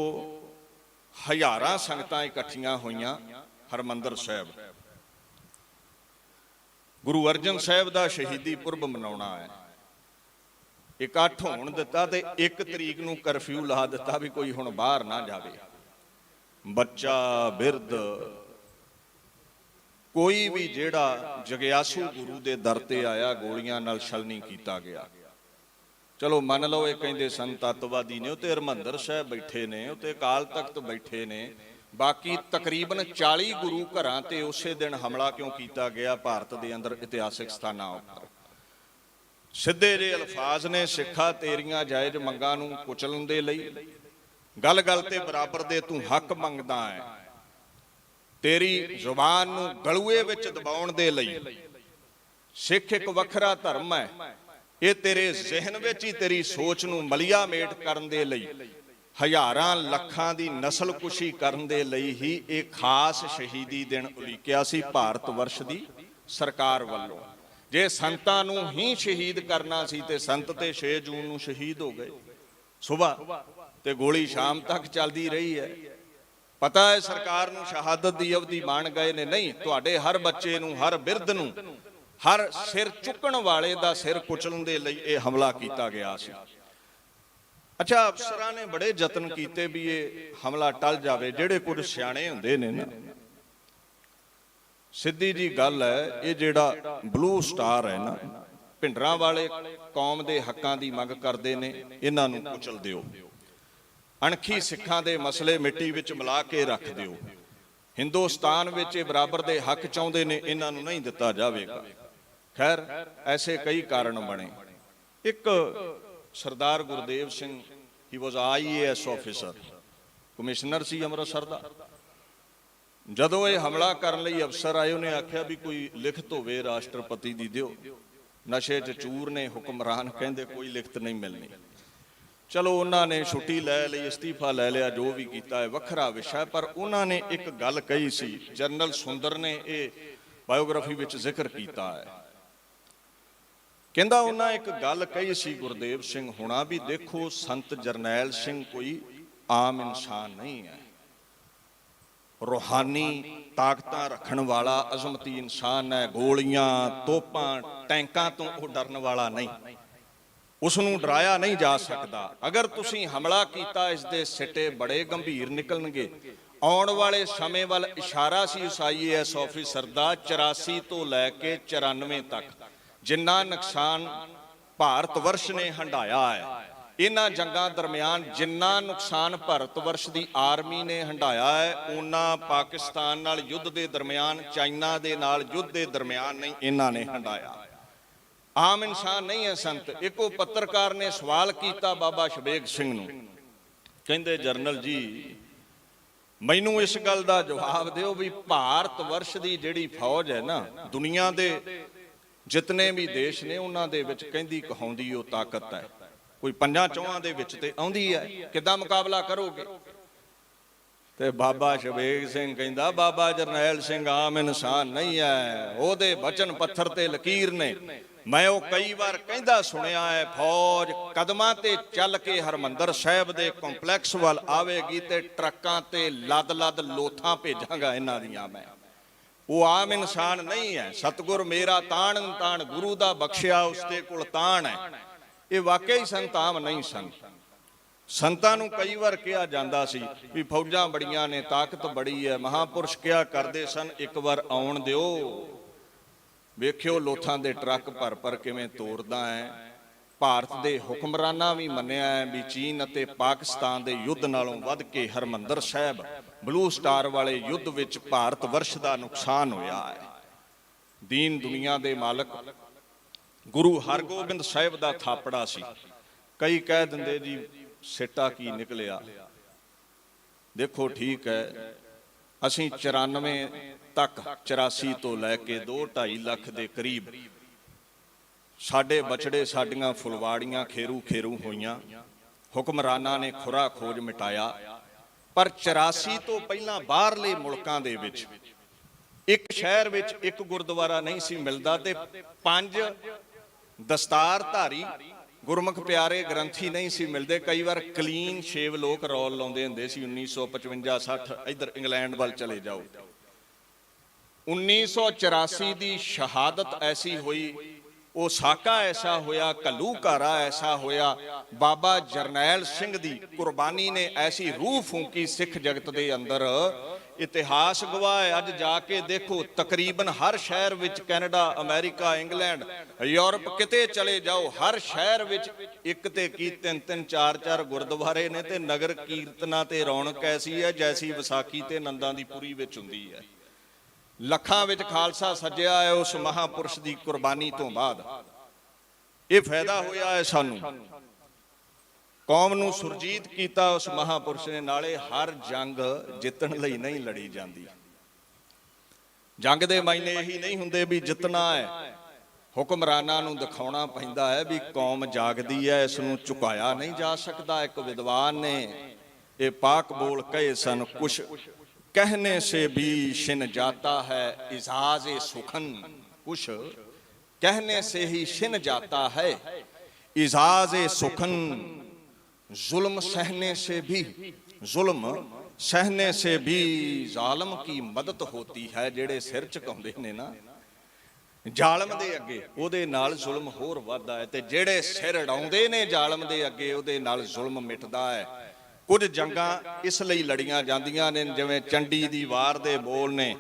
Speaker 1: ਹਜ਼ਾਰਾਂ ਸੰਗਤਾਂ ਇਕੱਠੀਆਂ ਹੋਈਆਂ ਹਰਿਮੰਦਰ ਸਾਹਿਬ। ਗੁਰੂ ਅਰਜਨ ਸਾਹਿਬ ਦਾ ਸ਼ਹੀਦੀ ਪੁਰਬ ਮਨਾਉਣਾ ਹੈ। ਇਕੱਠ ਹੋਣ ਦਿੱਤਾ ਤੇ 1 ਤਰੀਕ ਨੂੰ ਕਰਫਿਊ ਲਾ ਦਿੱਤਾ ਵੀ ਕੋਈ ਹੁਣ ਬਾਹਰ ਨਾ ਜਾਵੇ। ਬੱਚਾ ਬਿਰਧ ਕੋਈ ਵੀ ਜਿਹੜਾ ਜਗਿਆਸੂ ਗੁਰੂ ਦੇ ਦਰ ਤੇ ਆਇਆ ਗੋਲੀਆਂ ਨਾਲ ਛਲਣੀ ਕੀਤਾ ਗਿਆ। ਚਲੋ ਮੰਨ ਲਓ ਇਹ ਕਹਿੰਦੇ ਸੰਤ ਅੱਤਵਾਦੀ ਨੇ, ਉਹ ਤੇ ਹਰਿਮੰਦਰ ਸਾਹਿਬ ਬੈਠੇ ਨੇ, ਉਹ ਤੇ ਅਕਾਲ ਤਖਤ ਬੈਠੇ ਨੇ। ਬਾਕੀ ਤਕਰੀਬਨ 40 ਗੁਰੂ ਘਰਾਂ ਤੇ ਉਸੇ ਦਿਨ ਹਮਲਾ ਕਿਉਂ ਕੀਤਾ ਗਿਆ ਭਾਰਤ ਦੇ ਅੰਦਰ ਇਤਿਹਾਸਿਕ ਸਥਾਨਾਂ ਉੱਪਰ? ਸਿੱਧੇ ਜਿਹੇ ਅਲਫਾਜ਼ ਨੇ, ਸਿੱਖਾ ਤੇਰੀਆਂ ਜਾਇਜ਼ ਮੰਗਾਂ ਨੂੰ ਕੁਚਲਣ ਦੇ ਲਈ, ਗੱਲ ਗੱਲ ਤੇ ਬਰਾਬਰ ਦੇ ਤੂੰ ਹੱਕ ਮੰਗਦਾ ਹੈ, ਤੇਰੀ ਜ਼ੁਬਾਨ ਨੂੰ ਗਲੂਏ ਵਿੱਚ ਦਬਾਉਣ ਦੇ ਲਈ। ਸਿੱਖ ਇੱਕ ਵੱਖਰਾ ਧਰਮ ਹੈ, ਇਹ ਤੇਰੇ ਜ਼ਿਹਨ ਵਿੱਚ ਹੀ ਤੇਰੀ ਸੋਚ ਨੂੰ ਮਲੀਆ ਮੇਟ ਕਰਨ ਦੇ ਲਈ, ਹਜ਼ਾਰਾਂ ਲੱਖਾਂ ਦੀ ਨਸਲਕੁਸ਼ੀ ਕਰਨ ਦੇ ਲਈ ਹੀ ਇਹ ਖਾਸ ਸ਼ਹੀਦੀ ਦਿਨ ਉਲੀਕਿਆ ਸੀ ਭਾਰਤ ਵਰਸ਼ ਦੀ ਸਰਕਾਰ ਵੱਲੋਂ। ਜੇ ਸੰਤਾਂ ਨੂੰ ਹੀ ਸ਼ਹੀਦ ਕਰਨਾ ਸੀ ਤੇ ਸੰਤ ਤੇ 6 ਜੂਨ ਨੂੰ ਸ਼ਹੀਦ ਹੋ ਗਏ ਸੁਬਾਹ, ਤੇ ਗੋਲੀ ਸ਼ਾਮ ਤੱਕ ਚੱਲਦੀ ਰਹੀ ਹੈ। ਪਤਾ ਹੈ ਸਰਕਾਰ ਨੂੰ ਸ਼ਹਾਦਤ ਦੀ ਅਵਧੀ ਬਣ ਗਏ ਨੇ। ਨਹੀਂ, ਤੁਹਾਡੇ ਹਰ ਬੱਚੇ ਨੂੰ, ਹਰ ਬਿਰਧ ਨੂੰ, ਹਰ ਸਿਰ ਚੁੱਕਣ ਵਾਲੇ ਦਾ ਸਿਰ ਕੁਚਲਣ ਦੇ ਲਈ ਇਹ ਹਮਲਾ ਕੀਤਾ ਗਿਆ ਸੀ। ਅੱਛਾ ਅਫਸਰਾਂ ਨੇ ਬੜੇ ਯਤਨ ਕੀਤੇ ਵੀ ਇਹ ਹਮਲਾ ਟਲ ਜਾਵੇ। ਜਿਹੜੇ ਕੁਝ ਸਿਆਣੇ ਹੁੰਦੇ ਨੇ ਨਾ, ਸਿੱਧੀ ਜੀ ਗੱਲ ਹੈ, ਇਹ ਜਿਹੜਾ ਬਲੂ ਸਟਾਰ ਹੈ ਨਾ, ਭਿੰਡਰਾਂ ਵਾਲੇ ਕੌਮ ਦੇ ਹੱਕਾਂ ਦੀ ਮੰਗ ਕਰਦੇ ਨੇ, ਇਹਨਾਂ ਨੂੰ ਕੁਚਲ ਦਿਓ। ਅਣਖੀ ਸਿੱਖਾਂ ਦੇ ਮਸਲੇ ਮਿੱਟੀ ਵਿੱਚ ਮਿਲਾ ਕੇ ਰੱਖ ਦਿਓ। ਹਿੰਦੁਸਤਾਨ ਵਿੱਚ ਇਹ ਬਰਾਬਰ ਦੇ ਹੱਕ ਚਾਹੁੰਦੇ ਨੇ, ਇਹਨਾਂ ਨੂੰ ਨਹੀਂ ਦਿੱਤਾ ਜਾਵੇਗਾ। ਖੈਰ ਐਸੇ ਕਈ ਕਾਰਨ ਬਣੇ। ਇੱਕ ਸਰਦਾਰ ਗੁਰਦੇਵ ਸਿੰਘ, ਹੀ ਵਾਸ IAS ਆਫੀਸਰ, ਕਮਿਸ਼ਨਰ ਸੀ ਅੰਮ੍ਰਿਤਸਰ ਦਾ। ਜਦੋਂ ਇਹ ਹਮਲਾ ਕਰਨ ਲਈ ਅਫਸਰ ਆਏ, ਉਹਨੇ ਆਖਿਆ ਵੀ ਕੋਈ ਲਿਖਤ ਹੋਵੇ ਰਾਸ਼ਟਰਪਤੀ ਦੀ ਦਿਓ। ਨਸ਼ੇ 'ਚ ਚੂਰ ਨੇ ਹੁਕਮਰਾਨ, ਕਹਿੰਦੇ ਕੋਈ ਲਿਖਤ ਨਹੀਂ ਮਿਲਣੀ। ਚਲੋ ਉਹਨਾਂ ਨੇ ਛੁੱਟੀ ਲੈ ਲਈ, ਅਸਤੀਫਾ ਲੈ ਲਿਆ, ਜੋ ਵੀ ਕੀਤਾ ਹੈ ਵੱਖਰਾ ਵਿਸ਼ਾ। ਪਰ ਉਹਨਾਂ ਨੇ ਇੱਕ ਗੱਲ ਕਹੀ ਸੀ, ਜਨਰਲ ਸੁੰਦਰ ਨੇ ਇਹ ਬਾਇਓਗ੍ਰਾਫੀ ਵਿੱਚ ਜ਼ਿਕਰ ਕੀਤਾ ਹੈ। ਕਹਿੰਦਾ ਉਹਨਾਂ ਇੱਕ ਗੱਲ ਕਹੀ ਸੀ ਗੁਰਦੇਵ ਸਿੰਘ ਹੁਣਾ ਵੀ, ਦੇਖੋ ਸੰਤ ਜਰਨੈਲ ਸਿੰਘ ਕੋਈ ਆਮ ਇਨਸਾਨ ਨਹੀਂ ਹੈ। ਰੂਹਾਨੀ ਤਾਕਤਾਂ ਰੱਖਣ ਵਾਲਾ ਅਜ਼ਮਤੀ ਇਨਸਾਨ ਹੈ। ਗੋਲੀਆਂ, ਤੋਪਾਂ, ਟੈਂਕਾਂ ਤੋਂ ਉਹ ਡਰਨ ਵਾਲਾ ਨਹੀਂ, ਉਸ ਨੂੰ ਡਰਾਇਆ ਨਹੀਂ ਜਾ ਸਕਦਾ। ਅਗਰ ਤੁਸੀਂ ਹਮਲਾ ਕੀਤਾ, ਇਸ ਦੇ ਸਿੱਟੇ ਬੜੇ ਗੰਭੀਰ ਨਿਕਲਣਗੇ। ਆਉਣ ਵਾਲੇ ਸਮੇਂ ਵੱਲ ਇਸ਼ਾਰਾ ਸੀ ਉਸ IAS ਆਫੀਸਰ ਦਾ। 84 ਤੋਂ ਲੈ ਕੇ 94 ਤੱਕ ਜਿੰਨਾ ਨੁਕਸਾਨ ਭਾਰਤ ਵਰਸ਼ ਨੇ ਹੰਢਾਇਆ ਹੈ, ਇਹਨਾਂ ਜੰਗਾਂ ਦਰਮਿਆਨ ਜਿੰਨਾ ਨੁਕਸਾਨ ਭਾਰਤ ਵਰਸ਼ ਦੀ ਆਰਮੀ ਨੇ ਹੰਢਾਇਆ ਹੈ, ਉਹਨਾਂ ਪਾਕਿਸਤਾਨ ਨਾਲ ਯੁੱਧ ਦੇ ਦਰਮਿਆਨ, ਚਾਈਨਾ ਦੇ ਨਾਲ ਯੁੱਧ ਦੇ ਦਰਮਿਆਨ ਨਹੀਂ ਇਹਨਾਂ ਨੇ ਹੰਢਾਇਆ। ਆਮ ਇਨਸਾਨ ਨਹੀਂ ਹੈ ਸੰਤ। ਇੱਕੋ ਪੱਤਰਕਾਰ ਨੇ ਸਵਾਲ ਕੀਤਾ ਬਾਬਾ ਸ਼ਬੇਗ ਸਿੰਘ ਨੂੰ, ਕਹਿੰਦੇ ਜਰਨਲ ਜੀ ਮੈਨੂੰ ਇਸ ਗੱਲ ਦਾ ਜਵਾਬ ਦਿਓ ਵੀ ਭਾਰਤ ਵਰਸ਼ ਦੀ ਜਿਹੜੀ ਫੌਜ ਹੈ ਨਾ, ਦੁਨੀਆ ਦੇ ਜਿਤਨੇ ਵੀ ਦੇਸ਼ ਨੇ ਉਹਨਾਂ ਦੇ ਵਿੱਚ ਕਹਿੰਦੀ ਕਹਾਉਂਦੀ ਉਹ ਤਾਕਤ ਹੈ, ਕੋਈ ਪੰਜਾਂ ਚੌਹਾਂ ਦੇ ਵਿੱਚ ਤੇ ਆਉਂਦੀ ਹੈ, ਕਿੱਦਾਂ ਮੁਕਾਬਲਾ ਕਰੋਗੇ? ਤੇ ਬਾਬਾ ਸ਼ਬੇਗ ਸਿੰਘ ਕਹਿੰਦਾ ਬਾਬਾ ਜਰਨੈਲ ਸਿੰਘ ਆਮ ਇਨਸਾਨ ਨਹੀਂ ਹੈ, ਉਹਦੇ ਬਚਨ ਪੱਥਰ ਤੇ ਲਕੀਰ ਨੇ। ਮੈਂ ਉਹ ਕਈ ਵਾਰ ਕਹਿੰਦਾ ਸੁਣਿਆ ਹੈ, ਫੌਜ ਕਦਮਾਂ ਤੇ ਚੱਲ ਕੇ ਹਰਮੰਦਰ ਸਾਹਿਬ ਦੇ ਕੰਪਲੈਕਸ ਵੱਲ ਆਵੇਗੀ ਤੇ ਟਰੱਕਾਂ ਤੇ ਲੱਦ ਲੋਥਾਂ ਭੇਜਾਂਗਾ ਇਹਨਾਂ ਦੀਆਂ ਮੈਂ। ਉਹ ਆਮ ਇਨਸਾਨ ਨਹੀਂ ਹੈ। ਸਤਿਗੁਰ ਮੇਰਾ ਤਾਣ ਤਾਣ ਗੁਰੂ ਦਾ ਬਖਸ਼ਿਆ ਉਸ ਦੇ ਕੋਲ ਤਾਣ ਹੈ। ਇਹ ਵਾਕਈ ਸੰਤ ਆਮ ਨਹੀਂ ਸਨ। ਸੰਤਾਂ ਨੂੰ ਕਈ ਵਾਰ ਕਿਹਾ ਜਾਂਦਾ ਸੀ ਵੀ ਫੌਜਾਂ ਬੜੀਆਂ ਨੇ, ਤਾਕਤ ਬੜੀ ਹੈ। ਮਹਾਂਪੁਰਸ਼ ਕਿਹਾ ਕਰਦੇ ਸਨ ਇੱਕ ਵਾਰ ਆਉਣ ਦਿਓ, ਵੇਖਿਓ ਲੋਥਾਂ ਦੇ ਟਰੱਕ ਭਰ ਕਿਵੇਂ ਤੋੜਦਾ ਹੈ। ਭਾਰਤ ਦੇ ਹੁਕਮਰਾਨਾਂ ਵੀ ਮੰਨਿਆ ਹੈ ਵੀ ਚੀਨ ਅਤੇ ਪਾਕਿਸਤਾਨ ਦੇ ਯੁੱਧ ਨਾਲੋਂ ਵੱਧ ਕੇ ਹਰਮੰਦਰ ਸਾਹਿਬ ਬਲੂ ਸਟਾਰ ਵਾਲੇ ਯੁੱਧ ਵਿੱਚ ਭਾਰਤ ਵਰਸ਼ ਦਾ ਨੁਕਸਾਨ ਹੋਇਆ ਹੈ। ਦੀਨ ਦੁਨੀਆ ਦੇ ਮਾਲਕ ਗੁਰੂ ਹਰਗੋਬਿੰਦ ਸਾਹਿਬ ਦਾ ਥਾਪੜਾ ਸੀ। ਕਈ ਕਹਿ ਦਿੰਦੇ ਜੀ ਸਿੱਟਾ ਕੀ ਨਿਕਲਿਆ। ਦੇਖੋ ਠੀਕ ਹੈ, ਅਸੀਂ 94 ਤੱਕ, 84 ਤੋਂ ਲੈ ਕੇ 2-2.5 ਲੱਖ ਦੇ ਕਰੀਬ ਸਾਡੇ ਬਚੜੇ, ਸਾਡੀਆਂ ਫੁਲਵਾੜੀਆਂ ਖੇਰੂ ਹੋਈਆਂ। ਹੁਕਮਰਾਨਾਂ ਨੇ ਖੁਰਾ ਖੋਜ ਮਿਟਾਇਆ। ਪਰ 84 ਤੋਂ ਪਹਿਲਾਂ ਬਾਹਰਲੇ ਮੁਲਕਾਂ ਦੇ ਵਿੱਚ ਇੱਕ ਸ਼ਹਿਰ ਵਿੱਚ ਇੱਕ ਗੁਰਦੁਆਰਾ ਨਹੀਂ ਸੀ ਮਿਲਦਾ ਤੇ 5 ਦਸਤਾਰਧਾਰੀ ਗੁਰਮੁਖ ਪਿਆਰੇ ਗ੍ਰੰਥੀ ਨਹੀਂ ਸੀ ਮਿਲਦੇ। ਕਈ ਵਾਰ ਕਲੀਨ ਸ਼ੇਵ ਲੋਕ ਰੌਲ ਲਾਉਂਦੇ ਹੁੰਦੇ ਸੀ। 1955-60 ਇੱਧਰ ਇੰਗਲੈਂਡ ਵੱਲ ਚਲੇ ਜਾਓ। 1984 ਦੀ ਸ਼ਹਾਦਤ ਐਸੀ ਹੋਈ, ਉਹ ਸਾਕਾ ਐਸਾ ਹੋਇਆ, ਘੱਲੂਘਾਰਾ ਐਸਾ ਹੋਇਆ। ਬਾਬਾ ਜਰਨੈਲ ਸਿੰਘ ਦੀ ਕੁਰਬਾਨੀ ਨੇ ਐਸੀ ਰੂਹ ਫੂਕੀ ਸਿੱਖ ਜਗਤ ਦੇ ਅੰਦਰ। ਇਤਿਹਾਸ ਗਵਾਹ ਹੈ। ਅੱਜ ਜਾ ਕੇ ਦੇਖੋ, ਤਕਰੀਬਨ ਹਰ ਸ਼ਹਿਰ ਵਿੱਚ, ਕੈਨੇਡਾ, ਅਮਰੀਕਾ, ਇੰਗਲੈਂਡ, ਯੂਰਪ, ਕਿਤੇ ਚਲੇ ਜਾਓ, ਹਰ ਸ਼ਹਿਰ ਵਿੱਚ ਇੱਕ ਤੇ ਕੀ 3-3, 4-4 ਗੁਰਦੁਆਰੇ ਨੇ ਤੇ ਨਗਰ ਕੀਰਤਨਾਂ ਤੇ ਰੌਣਕ ਐਸੀ ਹੈ ਜੈਸੀ ਵਿਸਾਖੀ ਤੇ ਨੰਦਾਂ ਦੀ ਪੁਰੀ ਵਿੱਚ ਹੁੰਦੀ ਹੈ। ਲੱਖਾਂ ਵਿੱਚ ਖਾਲਸਾ ਸੱਜਿਆ ਹੈ ਉਸ ਮਹਾਂਪੁਰਸ਼ ਦੀ ਕੁਰਬਾਨੀ ਤੋਂ ਬਾਅਦ। ਇਹ ਫਾਇਦਾ ਹੋਇਆ ਹੈ ਸਾਨੂੰ, ਕੌਮ ਨੂੰ ਸੁਰਜੀਤ ਕੀਤਾ ਉਸ ਮਹਾਂਪੁਰਸ਼ ਨੇ। ਨਾਲੇ ਹਰ ਜੰਗ ਜਿੱਤਣ ਲਈ ਨਹੀਂ ਲੜੀ ਜਾਂਦੀ। ਜੰਗ ਦੇ ਮਾਇਨੇ ਇਹੀ ਨਹੀਂ ਹੁੰਦੇ ਵੀ ਜਿੱਤਣਾ ਹੈ। ਹੁਕਮਰਾਨਾਂ ਨੂੰ ਦਿਖਾਉਣਾ ਪੈਂਦਾ ਹੈ ਵੀ ਕੌਮ ਜਾਗਦੀ ਹੈ, ਇਸ ਨੂੰ ਝੁਕਾਇਆ ਨਹੀਂ ਜਾ ਸਕਦਾ। ਇੱਕ ਵਿਦਵਾਨ ਨੇ ਇਹ ਪਾਕ ਬੋਲ ਕਹੇ ਸਨ, ਕੁਛ कहने से भी छिन जाता है इजाज़ सुखन, कुछ कहने से ही छिन जाता है इजाज़ सुखन। जुल्म सहने से भी ਜ਼ਾਲਮ की मदद होती है। ਜਿਹੜੇ ਸਿਰ ਝੁਕਾਉਂਦੇ ਨੇ ਨਾ ਜ਼ਾਲਮ ਦੇ ਅੱਗੇ, ਉਹਦੇ ਨਾਲ ਜ਼ੁਲਮ ਹੋਰ ਵੱਧਦਾ ਹੈ। ਤੇ ਜਿਹੜੇ ਸਿਰ ਅਡਾਉਂਦੇ ਨੇ ਜ਼ਾਲਮ ਦੇ ਅੱਗੇ, ਉਹਦੇ ਨਾਲ ਜ਼ੁਲਮ ਮਿਟਦਾ ਹੈ। ਕੁਝ ਜੰਗਾਂ ਇਸ ਲਈ ਲੜੀਆਂ ਜਾਂਦੀਆਂ ਨੇ, ਜਿਵੇਂ ਚੰਡੀ ਦੀ ਵਾਰ ਦੇ ਬੋਲ ਨੇ,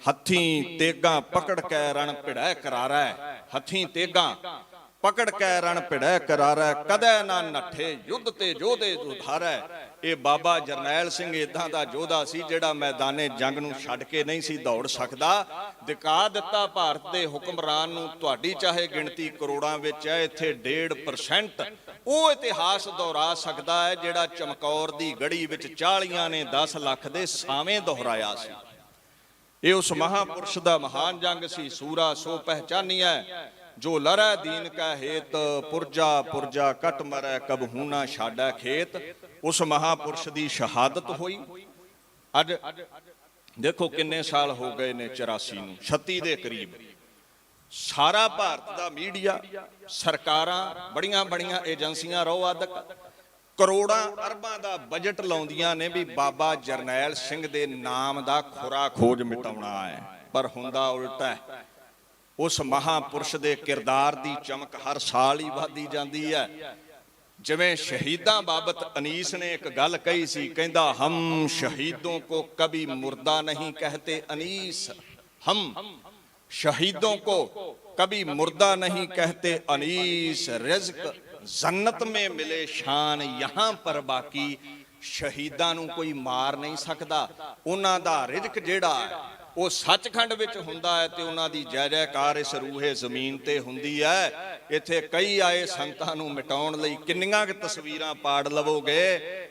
Speaker 1: ਹੱਥੀਂ ਤੇਗਾਂ ਪਕੜ ਕੇ ਰਣ ਭਿੜੈ ਕਰਾਰਾ। ਹੱਥੀਂ ਤੇਗਾਂ ਪਕੜ ਕੇ ਰਣ ਭਿੜੈ ਕਰਾਰਾ, ਕਦੇ ਨਾ ਨੱਠੇ ਯੁੱਧ ਤੇ ਯੋਧੇ ਉਧਾਰੈ। ਇਹ ਬਾਬਾ ਜਰਨੈਲ ਸਿੰਘ ਇਦਾਂ ਦਾ ਯੋਧਾ ਸੀ ਜਿਹੜਾ ਮੈਦਾਨੇ ਜੰਗ ਨੂੰ ਛੱਡ ਕੇ ਨਹੀਂ ਸੀ ਦੌੜ ਸਕਦਾ। ਦਿਖਾ ਦਿੱਤਾ ਭਾਰਤ ਦੇ ਹੁਕਮਰਾਨ ਨੂੰ, ਤੁਹਾਡੀ ਚਾਹੇ ਗਿਣਤੀ ਕਰੋੜਾਂ ਵਿੱਚ ਹੈ, ਇੱਥੇ 1.5% ਉਹ ਇਤਿਹਾਸ ਦੁਹਰਾ ਸਕਦਾ ਹੈ ਜਿਹੜਾ ਚਮਕੌਰ ਦੀ ਗੜੀ ਵਿੱਚ 40 ਨੇ 10 ਲੱਖ ਦੇ ਸਾਵੇਂ ਦੁਹਰਾਇਆ ਸੀ। ਇਹ ਉਸ ਮਹਾਂਪੁਰਸ਼ ਦਾ ਮਹਾਨ ਜੰਗ ਸੀ। ਸੂਰਾ ਸੋ ਪਹਿਚਾਨੀਐ ਜੋ ਲੜੈ ਦੀਨ ਕਾ ਹੇਤ, ਪੁਰਜਾ ਕਟ ਮਰੈ ਕਬਹੂ ਨਾ ਛਾੜੈ ਖੇਤ। ਉਸ ਮਹਾਂਪੁਰਸ਼ ਦੀ ਸ਼ਹਾਦਤ ਹੋਈ। ਅੱਜ ਦੇਖੋ ਕਿੰਨੇ ਸਾਲ ਹੋ ਗਏ ਨੇ, 84 ਨੂੰ, 36 ਦੇ ਕਰੀਬ। ਸਾਰਾ ਭਾਰਤ ਦਾ ਮੀਡੀਆ, ਸਰਕਾਰਾਂ, ਬੜੀਆਂ ਏਜੰਸੀਆਂ, ਰੋ ਅਦਕ ਕਰੋੜਾਂ ਅਰਬਾਂ ਦਾ ਬਜਟ ਲਾਉਂਦੀਆਂ ਨੇ ਵੀ ਬਾਬਾ ਜਰਨੈਲ ਸਿੰਘ ਦੇ ਨਾਮ ਦਾ ਖੁਰਾ ਖੋਜ ਮਿਟਾਉਣਾ ਹੈ, ਪਰ ਹੁੰਦਾ ਉਲਟਾ ਹੈ। ਉਸ ਮਹਾਪੁਰਸ਼ ਦੇ ਕਿਰਦਾਰ ਦੀ ਚਮਕ ਹਰ ਸਾਲ ਹੀ ਵਧਦੀ ਜਾਂਦੀ ਹੈ। ਜਿਵੇਂ ਸ਼ਹੀਦਾਂ ਬਾਬਤ ਅਨੀਸ ਨੇ ਇੱਕ ਗੱਲ ਕਹੀ ਸੀ, ਕਹਿੰਦਾ ਹਮ ਸ਼ਹੀਦੋं को कभी मुर्दा नहीं कहते अनीस, हम शहीदों को कभी मुर्दा नहीं कहते अनीस, रिज़्क जन्नत में मिले शान यहाँ पर बाकी, ਸ਼ਹੀਦਾਂ ਨੂੰ ਕੋਈ ਮਾਰ ਨਹੀਂ ਸਕਦਾ। ਉਹਨਾਂ ਦਾ ਰਿਜ਼ਕ ਜਿਹੜਾ ਹੈ ਉਹ ਸੱਚਖੰਡ ਵਿੱਚ ਹੁੰਦਾ ਹੈ ਤੇ ਉਹਨਾਂ ਦੀ ਜੈ ਜੈਕਾਰ ਇਸ ਰੂਹੇ ਜ਼ਮੀਨ ਤੇ ਹੁੰਦੀ ਹੈ। ਇੱਥੇ ਕਈ ਆਏ ਸੰਤਾਂ ਨੂੰ ਮਿਟਾਉਣ ਲਈ, ਕਿੰਨੀਆਂ ਕੁ ਤਸਵੀਰਾਂ ਪਾੜ ਲਵੋਗੇ।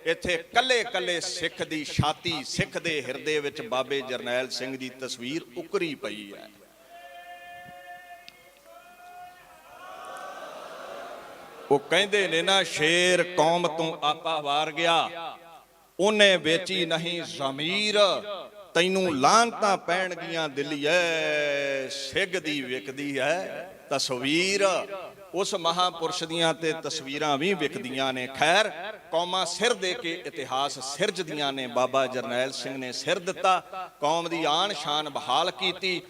Speaker 1: ਇੱਥੇ ਕੱਲੇ ਕੱਲੇ ਸਿੱਖ ਦੀ ਛਾਤੀ, ਸਿੱਖ ਦੇ ਹਿਰਦੇ ਵਿੱਚ ਬਾਬੇ ਜਰਨੈਲ ਸਿੰਘ ਦੀ ਤਸਵੀਰ ਉਕਰੀ ਪਈ ਹੈ। ਉਹ ਕਹਿੰਦੇ ਨੇ ਨਾ, ਸ਼ੇਰ ਕੌਮ ਤੋਂ ਆਪਾ ਵਾਰ ਗਿਆ, ਉਹਨੇ ਵੇਚੀ ਨਹੀਂ ਜ਼ਮੀਰ, ਤੈਨੂੰ ਲਾਹਨਤਾਂ ਪੈਣਗੀਆਂ ਦਿੱਲੀਏ, ਸਿੱਖ ਦੀ ਵਿਕਦੀ ਹੈ ਤਸਵੀਰ। ਉਸ ਮਹਾਪੁਰਸ਼ ਦੀਆਂ ਤੇ ਤਸਵੀਰਾਂ ਵੀ ਵਿਕਦੀਆਂ ਨੇ। ਖੈਰ, ਕੌਮਾਂ ਸਿਰ ਦੇ ਕੇ ਇਤਿਹਾਸ ਸਿਰਜਦੀਆਂ ਨੇ। ਬਾਬਾ ਜਰਨੈਲ ਸਿੰਘ ਨੇ ਸਿਰ ਦਿੱਤਾ, ਕੌਮ ਦੀ ਆਨ ਸ਼ਾਨ ਬਹਾਲ ਕੀਤੀ।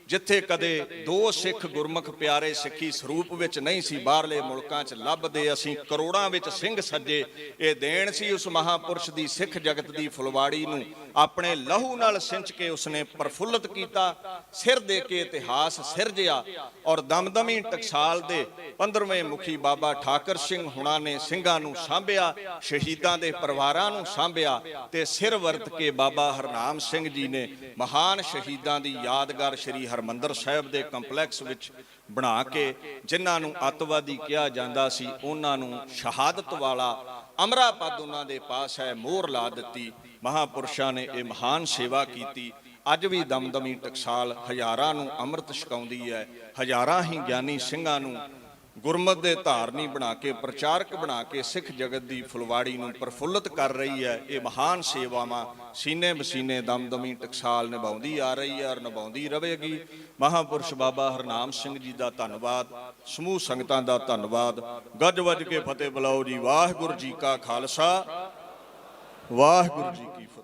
Speaker 1: ਜਿੱਥੇ ਕਦੇ ਦੋ ਸਿੱਖ ਗੁਰਮੁਖ ਪਿਆਰੇ ਸਿੱਖੀ ਸਰੂਪ ਵਿੱਚ ਨਹੀਂ ਸੀ, ਬਾਹਰਲੇ ਮੁਲਕਾਂ 'ਚ ਲੱਭਦੇ ਅਸੀਂ ਕਰੋੜਾਂ ਵਿੱਚ ਸਿੰਘ ਸੱਜੇ। ਇਹ ਦੇਣ ਸੀ ਉਸ ਮਹਾਪੁਰਸ਼ ਦੀ ਸਿੱਖ ਜਗਤ ਦੀ ਫੁਲਵਾੜੀ ਨੂੰ। ਆਪਣੇ ਲਹੂ ਨਾਲ ਸਿੰਚ ਕੇ ਉਸਨੇ ਪ੍ਰਫੁੱਲਤ ਕੀਤਾ, ਸਿਰ ਦੇ ਕੇ ਇਤਿਹਾਸ ਸਿਰਜਿਆ। ਔਰ ਦਮਦਮੀ ਟਕਸਾਲ ਦੇ 15ਵੇਂ ਮੁਖੀ ਬਾਬਾ ਠਾਕਰ ਸਿੰਘ ਹੁਣਾਂ ਨੇ ਸਿੰਘਾਂ ਨੂੰ ਸਾਂਭਿਆ, ਸ਼ਹੀਦਾਂ ਦੇ ਪਰਿਵਾਰਾਂ ਨੂੰ ਸਾਂਭਿਆ, ਤੇ ਸਿਰ ਵਰਤ ਕੇ ਬਾਬਾ ਹਰਨਾਮ ਸਿੰਘ ਜੀ ਨੇ ਮਹਾਨ ਸ਼ਹੀਦਾਂ ਦੀ ਯਾਦਗਾਰ ਸ਼੍ਰੀ ਹਰਮੰਦਰ ਸਾਹਿਬ ਦੇ ਕੰਪਲੈਕਸ ਵਿੱਚ ਬਣਾ ਕੇ, ਜਿਨ੍ਹਾਂ ਨੂੰ ਅੱਤਵਾਦੀ ਕਿਹਾ ਜਾਂਦਾ ਸੀ, ਉਹਨਾਂ ਨੂੰ ਸ਼ਹਾਦਤ ਵਾਲਾ ਅਮਰਾ ਪਦ ਉਹਨਾਂ ਦੇ ਪਾਸ ਹੈ, ਮੋਹਰ ਲਾ ਦਿੱਤੀ। ਮਹਾਪੁਰਸ਼ਾਂ ਨੇ ਇਹ ਮਹਾਨ ਸੇਵਾ ਕੀਤੀ। ਅੱਜ ਵੀ ਦਮਦਮੀ ਟਕਸਾਲ ਹਜ਼ਾਰਾਂ ਨੂੰ ਅੰਮ੍ਰਿਤ ਛਕਾਉਂਦੀ ਹੈ, ਹਜ਼ਾਰਾਂ ਹੀ ਗਿਆਨੀ ਸਿੰਘਾਂ ਨੂੰ ਗੁਰਮਤਿ ਦੇ ਧਾਰਨੀ ਬਣਾ ਕੇ, ਪ੍ਰਚਾਰਕ ਬਣਾ ਕੇ ਸਿੱਖ ਜਗਤ ਦੀ ਫੁਲਵਾੜੀ ਨੂੰ ਪ੍ਰਫੁੱਲਤ ਕਰ ਰਹੀ ਹੈ। ਇਹ ਮਹਾਨ ਸੇਵਾਵਾਂ ਸੀਨੇ ਬਸੀਨੇ ਦਮਦਮੀ ਟਕਸਾਲ ਨਿਭਾਉਂਦੀ ਆ ਰਹੀ ਹੈ ਔਰ ਨਿਭਾਉਂਦੀ ਰਹੇਗੀ। ਮਹਾਪੁਰਸ਼ ਬਾਬਾ ਹਰਨਾਮ ਸਿੰਘ ਜੀ ਦਾ ਧੰਨਵਾਦ, ਸਮੂਹ ਸੰਗਤਾਂ ਦਾ ਧੰਨਵਾਦ। ਗੱਜ ਵੱਜ ਕੇ ਫਤਿਹ ਬੁਲਾਓ ਜੀ। ਵਾਹਿਗੁਰੂ ਜੀ ਕਾ ਖਾਲਸਾ, ਵਾਹਿਗੁਰੂ ਜੀ ਕੀ ਫਤਿਹ।